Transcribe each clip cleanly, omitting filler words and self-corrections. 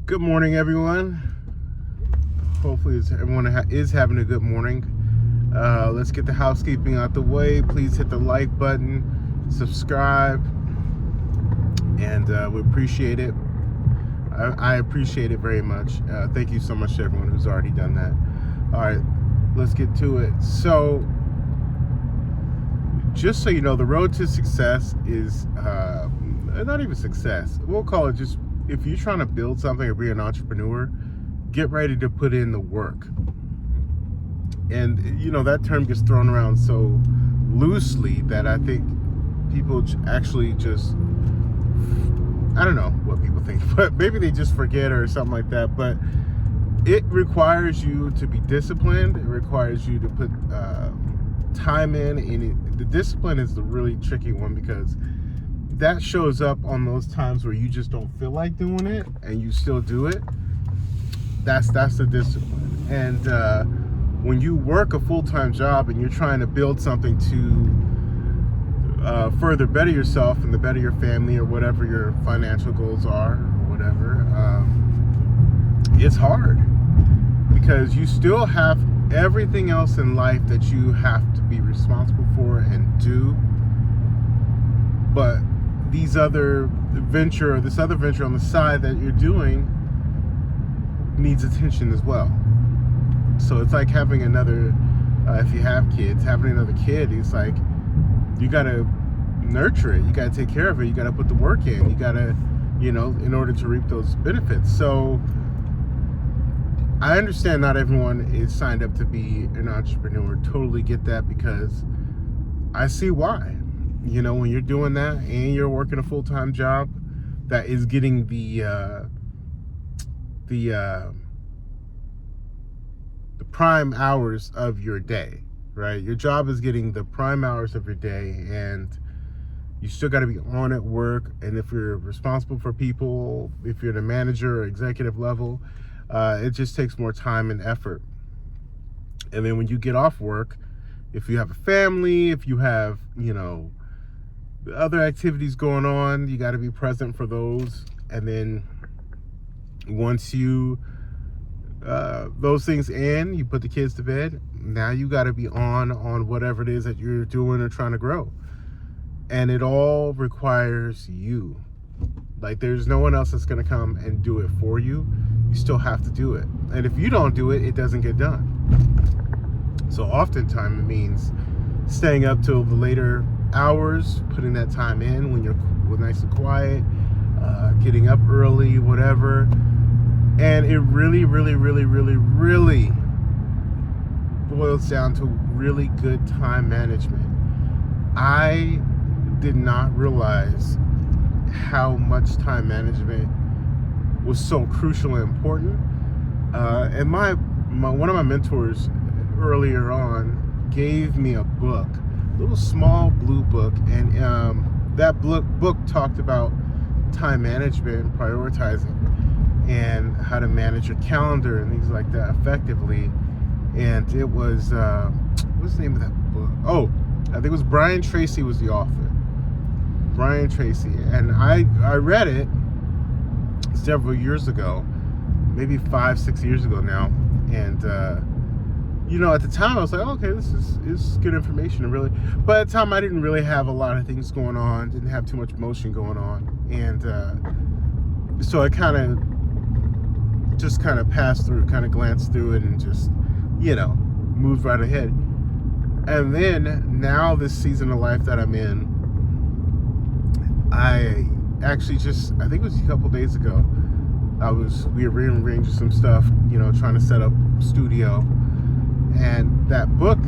Good morning, everyone. Hopefully, everyone is having a good morning. Let's get the housekeeping out the way. Please hit the like button, subscribe, and we appreciate it. I appreciate it very much. Thank you so much to everyone who's already done that. All right, let's get to it. So, just so you know, the road to success is not even success. We'll call it just, if you're trying to build something or be an entrepreneur, get ready to put in the work. And you know, that term gets thrown around so loosely that I think people actually just, I don't know what people think, but maybe they just forget or something like that. But it requires you to be disciplined. It requires you to put time in, and the discipline is the really tricky one, because that shows up on those times where you just don't feel like doing it and you still do it. That's the discipline. And when you work a full-time job and you're trying to build something to further better yourself and to better your family or whatever your financial goals are or whatever, it's hard, because you still have everything else in life that you have to be responsible for and do. But this other venture on the side that you're doing needs attention as well. So it's like having another, if you have kids, having another kid, it's like you gotta nurture it, you gotta take care of it, you gotta put the work in, you gotta, you know, in order to reap those benefits. So I understand not everyone is signed up to be an entrepreneur. Totally get that, because I see why. You know, when you're doing that and you're working a full-time job that is getting the prime hours of your day, right? Your job is getting the prime hours of your day, and you still got to be on at work. And if you're responsible for people, if you're the manager or executive level, it just takes more time and effort. And then when you get off work, if you have a family, if you have, you know, other activities going on, you got to be present for those. And then once you those things end, you put the kids to bed, now you got to be on whatever it is that you're doing or trying to grow. And it all requires you. Like, there's no one else that's going to come and do it for you. You still have to do it. And if you don't do it, it doesn't get done. So oftentimes it means staying up till the later hours, putting that time in when you're nice and quiet, getting up early, whatever. And it really, really, really, really, really boils down to really good time management. I did not realize how much time management was so crucial and important. And my one of my mentors earlier on gave me a book, a little small blue book, and that book talked about time management and prioritizing, and how to manage your calendar and things like that effectively. And it was what's the name of that book? Oh, I think it was Brian Tracy was the author. Brian Tracy. And I read it several years ago, maybe 5-6 years ago now. And you know, at the time I was like, oh, okay, this is good information. And really, but at the time I didn't really have a lot of things going on, didn't have too much motion going on. And so I kind of passed through, kind of glanced through it, and just, you know, moved right ahead. And then now this season of life that I'm in, I actually just, I think it was a couple days ago, we were rearranging some stuff, you know, trying to set up studio. And that book,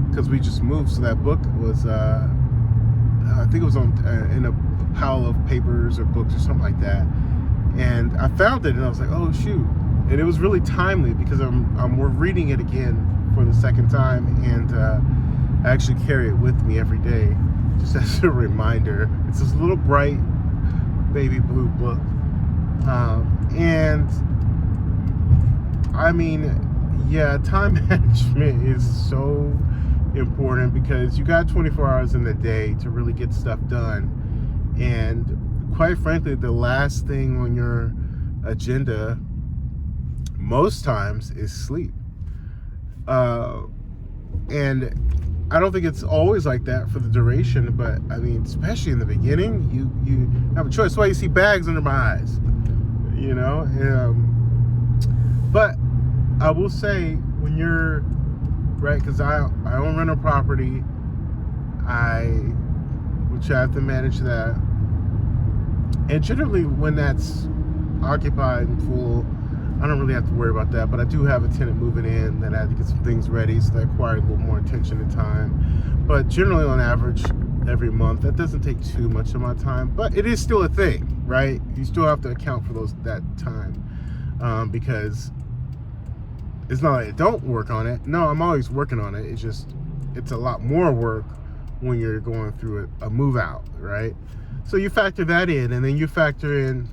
because we just moved, so that book was, I think it was on in a pile of papers or books or something like that. And I found it, and I was like, oh shoot. And it was really timely, because we're reading it again for the second time, and I actually carry it with me every day, just as a reminder. It's this little bright baby blue book. And I mean, yeah, time management is so important, because you got 24 hours in the day to really get stuff done. And quite frankly, the last thing on your agenda most times is sleep. And I don't think it's always like that for the duration, but I mean, especially in the beginning, you have a choice. That's why you see bags under my eyes, you know. But I will say, when you're right, because I own rental property, which I have to manage that, and generally when that's occupied and full, I don't really have to worry about that. But I do have a tenant moving in that I had to get some things ready, so that required a little more attention and time. But generally, on average, every month, that doesn't take too much of my time. But it is still a thing, right? You still have to account for that time, because it's not like I don't work on it. No, I'm always working on it. It's a lot more work when you're going through a move out, right? So you factor that in, and then you factor in,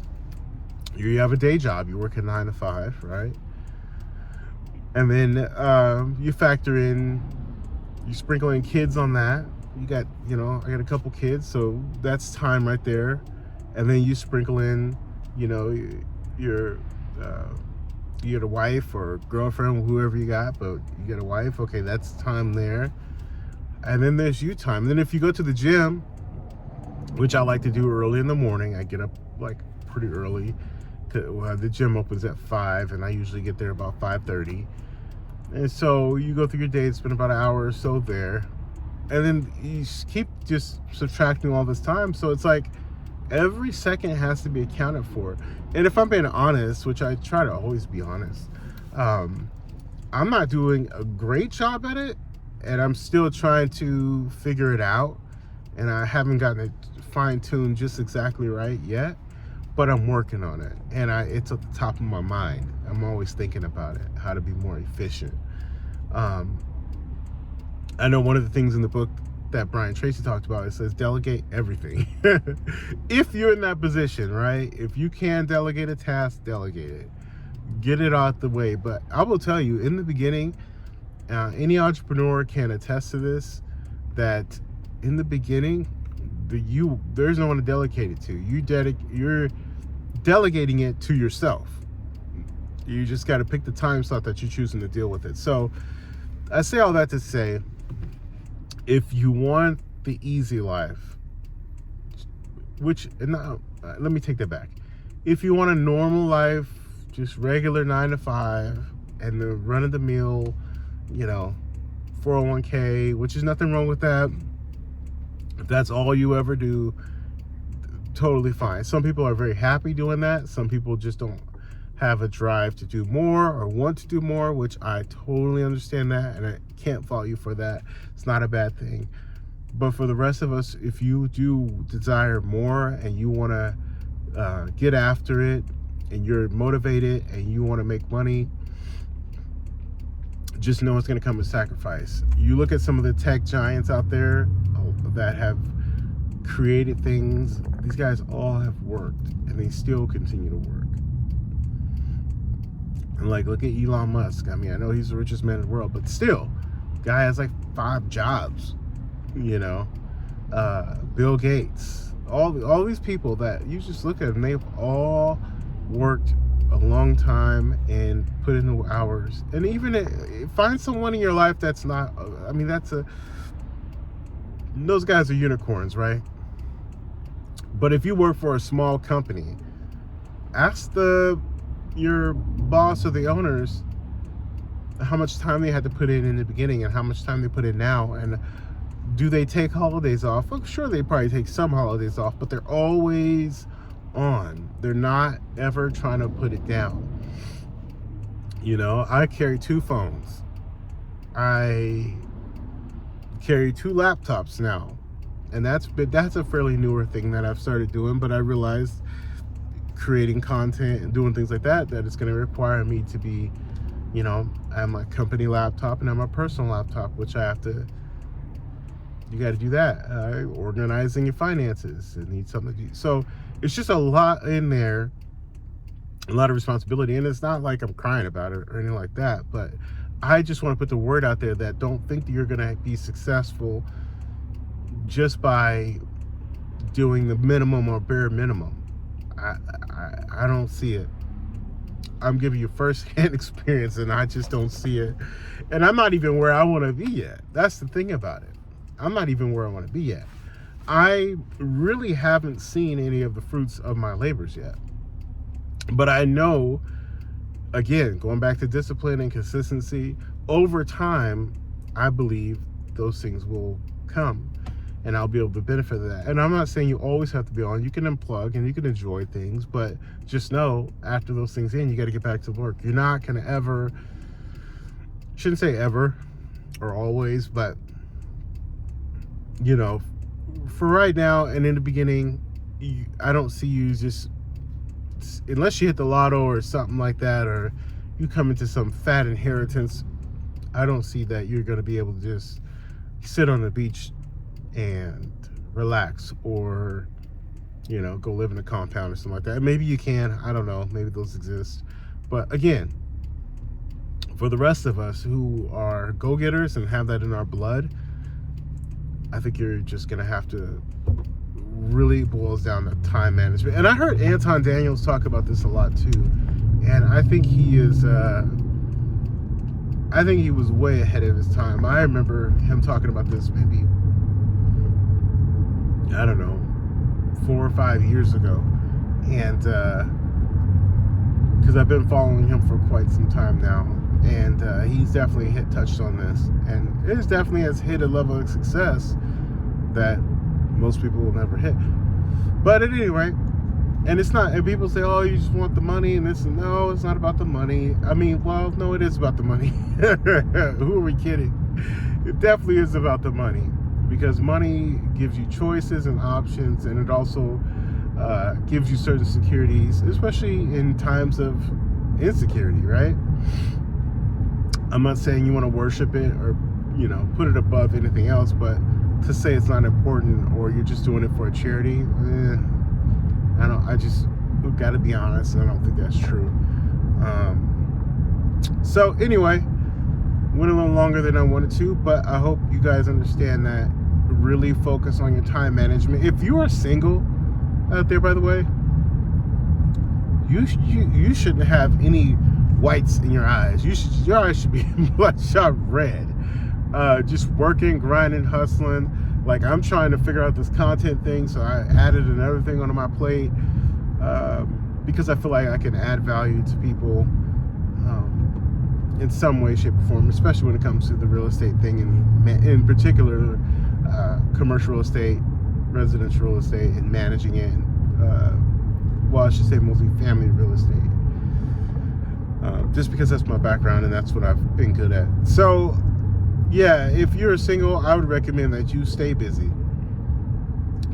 you have a day job, you're working 9 to 5, right? And then you factor in, you sprinkle in kids on that. You got, I got a couple kids, so that's time right there. And then you sprinkle in, your you get a wife or girlfriend, whoever you got, but you get a wife, okay, that's time there. And then there's you time. And then if you go to the gym, which I like to do early in the morning, I get up like pretty early. The gym opens at 5, and I usually get there about 5:30. And so you go through your day, spend about an hour or so there, and then you keep just subtracting all this time. So it's like every second has to be accounted for. And if I'm being honest, which I try to always be honest, I'm not doing a great job at it, and I'm still trying to figure it out, and I haven't gotten it fine-tuned just exactly right yet, but I'm working on it, and it's at the top of my mind. I'm always thinking about it, how to be more efficient. I know one of the things in the book that Brian Tracy talked about, it says delegate everything. If you're in that position, right? If you can delegate a task, delegate it. Get it out the way. But I will tell you, in the beginning, any entrepreneur can attest to this, that in the beginning, there's no one to delegate it to. You're delegating it to yourself. You just got to pick the time slot that you're choosing to deal with it. So I say all that to say, if you want the easy life, let me take that back. If you want a normal life, just regular 9 to 5, and the run-of-the-mill, 401k, which is nothing wrong with that. If that's all you ever do, totally fine. Some people are very happy doing that. Some people just don't have a drive to do more or want to do more, which I totally understand that, and I can't fault you for that. It's not a bad thing. But for the rest of us, if you do desire more and you want to get after it, and you're motivated and you want to make money, just know it's going to come with sacrifice. You look at some of the tech giants out there that have created things. These guys all have worked, and they still continue to work. And look at Elon Musk. I mean, I know he's the richest man in the world, but still, guy has 5 jobs. Bill Gates, all these people that you just look at, and they've all worked a long time and put in the hours. And even find someone in your life that's not. I mean, those guys are unicorns, right? But if you work for a small company, ask your boss or the owners how much time they had to put in the beginning and how much time they put in now, and do they take holidays off? Well, sure, they probably take some holidays off, but they're always on. They're not ever trying to put it down. I carry 2 phones. I carry 2 laptops now, and that's a fairly newer thing that I've started doing. But I realized creating content and doing things like that it's going to require me to be, I have my company laptop and I have my personal laptop, which you got to do that. Organizing your finances, it needs something to do. So it's just a lot in there, a lot of responsibility, and it's not like I'm crying about it or anything like that, but I just want to put the word out there that don't think that you're going to be successful just by doing the minimum or bare minimum. I don't see it. I'm giving you first-hand experience, and I just don't see it. And I'm not even where I want to be yet. That's the thing about it. I'm not even where I want to be yet. I really haven't seen any of the fruits of my labors yet. But I know, again, going back to discipline and consistency, over time, I believe those things will come, and I'll be able to benefit of that. And I'm not saying you always have to be on. You can unplug and you can enjoy things, but just know after those things end, you got to get back to work. You're not going to ever, shouldn't say ever or always, but you know, for right now and in the beginning, I don't see you just, unless you hit the lotto or something like that, or you come into some fat inheritance, I don't see that you're going to be able to just sit on the beach and relax, or, you know, go live in a compound or something like that. Maybe you can, I don't know, maybe those exist. But again, for the rest of us who are go-getters and have that in our blood, I think you're just going to have to really boils down to time management. And I heard Anton Daniels talk about this a lot too. And I think he is, I think he was way ahead of his time. I remember him talking about this maybe, I don't know, 4 or 5 years ago. And, because I've been following him for quite some time now. And he's definitely touched on this, and it is definitely has hit a level of success that most people will never hit. But at any rate, and it's not, and people say, oh, you just want the money, and this, no, it's not about the money. I mean, well, no, it is about the money. Who are we kidding? It definitely is about the money, because money gives you choices and options, and it also gives you certain securities, especially in times of insecurity, right? I'm not saying you want to worship it or, you know, put it above anything else, but to say it's not important or you're just doing it for a charity, I just got to be honest, I don't think that's true. So anyway, went a little longer than I wanted to, but I hope you guys understand that. Really focus on your time management. If you are single out there, by the way, you shouldn't have any whites in your eyes. Your eyes should be bloodshot red. Just working, grinding, hustling. Like, I'm trying to figure out this content thing, so I added another thing onto my plate because I feel like I can add value to people in some way, shape, or form, especially when it comes to the real estate thing, and in particular commercial real estate, residential real estate, and managing it. Well, I should say multi-family real estate. Just because that's my background and that's what I've been good at. So, yeah, if you're single, I would recommend that you stay busy.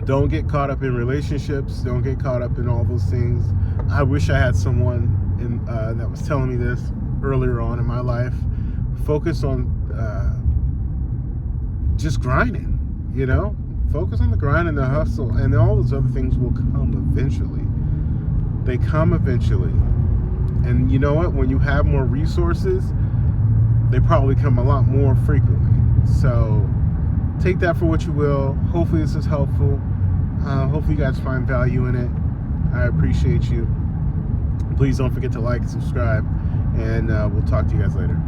Don't get caught up in relationships. Don't get caught up in all those things. I wish I had someone that was telling me this earlier on in my life. Focus on just grinding, you know? Focus on the grind and the hustle, and all those other things will come eventually. They come eventually. And you know what? When you have more resources, they probably come a lot more frequently. So take that for what you will. Hopefully this is helpful. Hopefully you guys find value in it. I appreciate you. Please don't forget to like and subscribe. And we'll talk to you guys later.